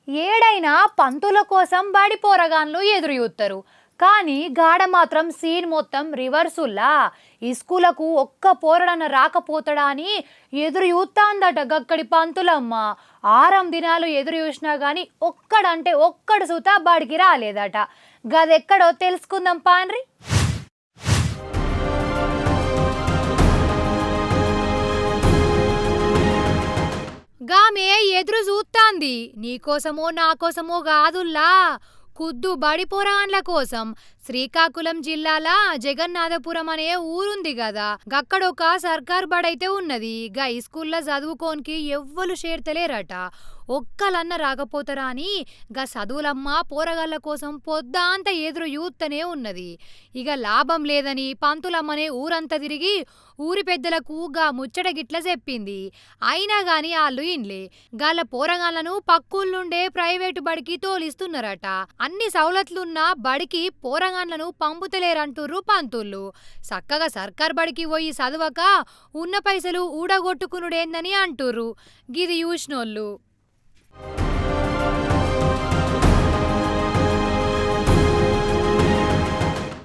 ఏడైనా పంతుల కోసం బడి పోరగాన్లు ఎదురు చూస్తారు. కానీ గాడ మాత్రం సీన్ మొత్తం రివర్సుల్లా. ఈ స్కూలకు ఒక్క పోరడన్న రాకపోతాడా అని ఎదురు చూస్తాందట గక్కడి పంతులమ్మ. 6 దినాలు ఎదురు చూసినా గాని ఒక్కడంటే ఒక్కడు సూత బడికి రాలేదట. గదెక్కడో తెలుసుకుందాం పాన్రి. గామె ఎదురు చూస్తాంది నీకోసమో నాకోసమో కాదుల్లా, కుద్దు బడి పోరగాన్ల కోసం. శ్రీకాకుళం జిల్లాల జగన్నాథపురం అనే ఊరుంది కదా, గక్కడొక సర్కార్ బడైతే ఉన్నది. గా ఈ స్కూల్లో చదువుకోనికి ఎవ్వరు చేరతలేరట. ఒక్కలన్న రాకపోతారా అని గా చదువులమ్మ పోరగాళ్ళ కోసం పొద్దాంత ఎదురు చూస్తూనే ఉన్నది. ఇక లాభం లేదని పంతులమ్మనే ఊరంతా తిరిగి ఊరి పెద్దలకు గా ముచ్చట గిట్ల చెప్పింది. అయినా గాని ఆళ్ళు ఇన్లే. గాళ్ళ పోరగాళ్లను పక్కూళ్ళుండే ప్రైవేటు బడికి తోలిస్తున్నారట. అన్ని సౌలతులున్న బడికి పోరగాండ్లను పంపుతలేరంటుర్రు పంతుళ్ళు. సక్కగా సర్కార్ బడికి పోయి చదవక ఉన్న పైసలు ఊడగొట్టుకునుడేందని అంటుర్రు గిది చూసినోళ్ళు.